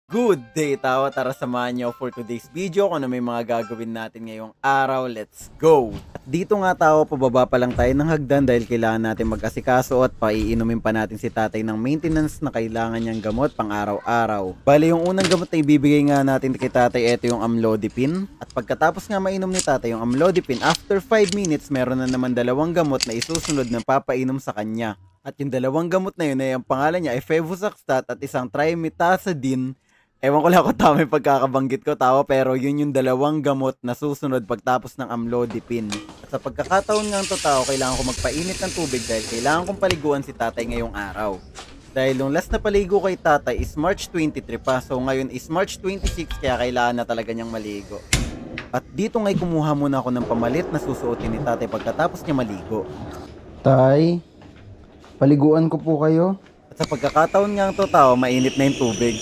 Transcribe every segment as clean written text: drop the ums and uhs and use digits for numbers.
Good day, tao. Tara samahan niyo for today's video kung ano may mga gagawin natin ngayong araw. Let's go! At dito nga tao, pababa pa lang tayo ng hagdan dahil kailangan natin mag-asikaso at paiinumin pa natin si tatay ng maintenance na kailangan niyang gamot pang araw-araw. Bali, yung unang gamot na ibibigay nga natin kay tatay, ito yung amlodipine. At pagkatapos nga mainom ni tatay yung amlodipine, after 5 minutes, meron na naman dalawang gamot na isusunod na papainom sa kanya. At yung dalawang gamot na yun ay ang pangalan niya ay Febuxostat at isang trimetazidine. Ewan ko lang kung tama yung pagkakabanggit ko, tao, pero yun yung dalawang gamot na susunod pagtapos ng amlodipine. At sa pagkakataon nga ito, tao, kailangan ko magpainit ng tubig dahil kailangan kong paliguan si tatay ngayong araw. Dahil yung last na paligo kay tatay is March 23 pa, so ngayon is March 26, kaya kailangan na talaga niyang maligo. At dito nga'y kumuha muna ako ng pamalit na susuotin ni tatay pagkatapos niya maligo. Tay, paliguan ko po kayo. At sa pagkakataon nga ito, tao, mainit na yung tubig.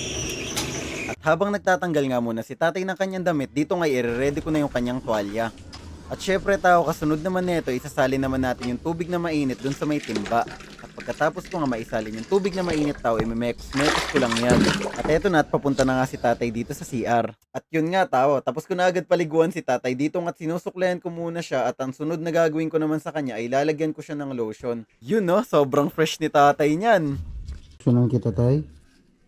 Habang nagtatanggal nga muna si tatay ng kanyang damit, dito nga i-ready ko na yung kanyang tuwalya. At syempre tao, kasunod naman nito, isasali naman natin yung tubig na mainit dun sa may timba. At pagkatapos ko nga maisalin yung tubig na mainit tao, imemekos ko lang yan. At eto na, at papunta na nga si tatay dito sa CR. At yun nga tao, tapos ko na agad paliguan si tatay dito nga, sinusuklayan ko muna siya. At ang sunod na gagawin ko naman sa kanya ay lalagyan ko siya ng lotion. Yun no, sobrang fresh ni tatay niyan. Sunan kita, tay.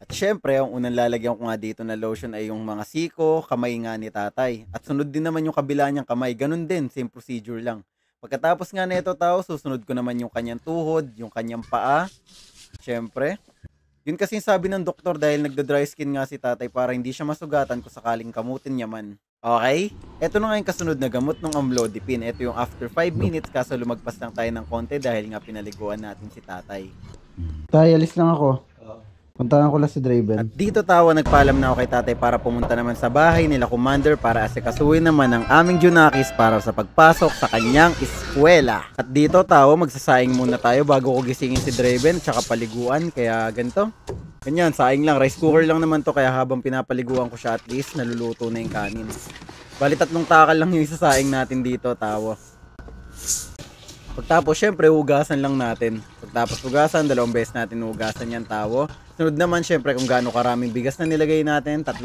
At syempre, ang unang lalagyan ko nga dito na lotion ay yung mga siko, kamay nga ni tatay. At sunod din naman yung kabila niyang kamay. Ganun din, same procedure lang. Pagkatapos nga na ito tao, susunod ko naman yung kanyang tuhod, yung kanyang paa. Syempre. Yun kasi sabi ng doktor dahil nagda-dry skin nga si tatay para hindi siya masugatan kung sakaling kamutin niya man. Okay? Ito na nga yung kasunod na gamot ng amlodipine. Ito yung after 5 minutes kaso lumagpas lang tayo ng konti dahil nga pinaliguan natin si tatay. Tay, alis lang ako. Puntahan ko lang si Draven. At dito tawa, nagpaalam na ako kay tatay para pumunta naman sa bahay nila Commander para asikasuhin naman ang aming Junakis para sa pagpasok sa kanyang eskwela. At dito tawa, magsasaing muna tayo bago ko gisingin si Draven tsaka paliguan, kaya ganito. Ganyan, saing lang, rice cooker lang naman to kaya habang pinapaliguan ko siya at least naluluto na yung kanin. Bali 3 takal lang yung isasaing natin dito tawa. Pagtapos, syempre, hugasan lang natin. Pagtapos hugasan, 2 beses natin hugasan yan, tawo. Sunod naman, syempre, kung gaano karaming bigas na nilagay natin, 3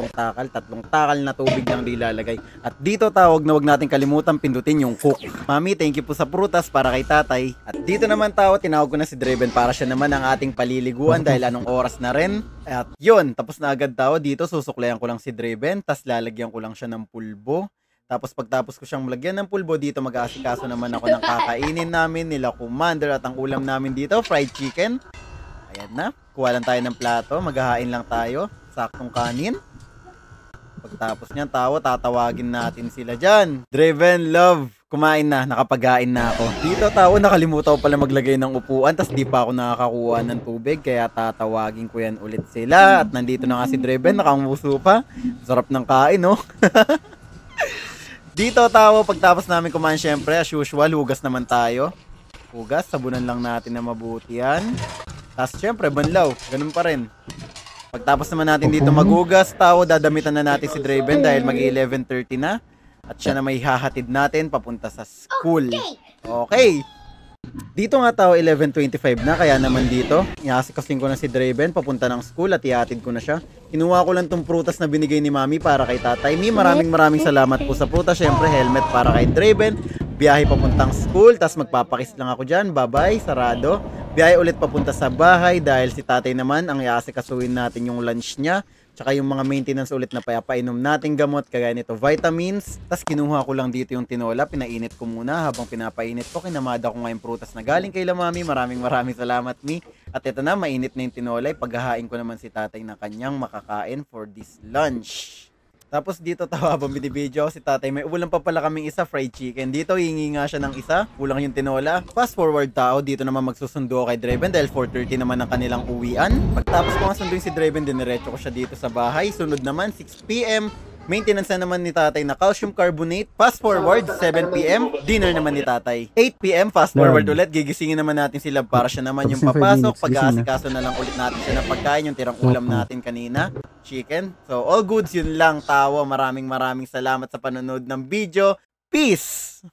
takal na tubig lang nilalagay. At dito, tawag na wag natin kalimutan pindutin yung cook. Mami, thank you po sa prutas para kay tatay. At dito naman, tawo, tinawag ko na si Draven para siya naman ang ating paliliguan dahil anong oras na rin. At yun, tapos na agad, tawo. Dito, susuklayan ko lang si Draven, tas lalagyan ko lang siya ng pulbo. Tapos pagtapos ko siyang lagyan ng pulbo, dito mag-aasikaso naman ako ng kakainin namin nila Commander at ang ulam namin dito, fried chicken. Ayan na, kuha lang tayo ng plato, maghahain lang tayo, saktong kanin. Pagtapos niyan, tawo, tatawagin natin sila dyan. Draven, love, kumain na, nakapaghain na ako. Dito, tawo, nakalimutan ko pala maglagay ng upuan, tas di pa ako nakakakuha ng tubig, kaya tatawagin ko yan ulit sila. At nandito na nga si Draven, nakanguso pa. Sarap ng kain, no? Dito tawo, pagtapos namin kumain, syempre, as usual, hugas naman tayo. Hugas, sabunan lang natin na mabuti yan. Tapos syempre, banlaw, ganun pa rin. Pagtapos naman natin dito maghugas, tawo, dadamitan na natin si Draven dahil mag-11:30 na. At siya na may hahatid natin papunta sa school. Okay. Dito nga tao, 11:25 na, kaya naman dito, iasikasin ko na si Draven papunta ng school at ihatid ko na siya. Kinuha ko lang tong prutas na binigay ni Mami para kay tatay. Maraming salamat po sa prutas. Syempre, helmet para kay Draven. Biyahe papuntang school, tas magpapakis lang ako dyan. Bye-bye, sarado. Biyahe ulit papunta sa bahay dahil si tatay naman ang iasikasuhin natin yung lunch niya. Tsaka yung mga maintenance ulit na painom nating gamot, kagaya nito vitamins. Tapos kinuha ko lang dito yung tinola, pinainit ko muna. Habang pinapainit ko, kinamada ko nga yung prutas na galing kay Mami. Maraming salamat, Mi. At ito na, mainit na yung tinola. Paghahain ko naman si tatay na kanyang makakain for this lunch. Tapos dito tawa, habang binibidyo si tatay, may ulam pa pala kaming isa, fried chicken. Dito hihingi nga siya ng isa, kulang yung tinola. Fast forward tao, dito naman magsusundo kay Draven dahil 4:30 naman ang kanilang uwian. Pagtapos ko nga sunduin si Draven, diniretso ko siya dito sa bahay. Sunod naman 6 PM, maintenance na naman ni tatay na calcium carbonate. Fast forward 7 PM, dinner naman ni tatay. 8 PM, fast forward ulit, gigisingin naman natin sila para siya naman yung papasok. Pag-aasikaso na lang ulit natin siya ng pagkain, yung tirang ulam natin kanina, chicken. So all goods, yun lang tawa. Maraming salamat sa panonood ng video. Peace!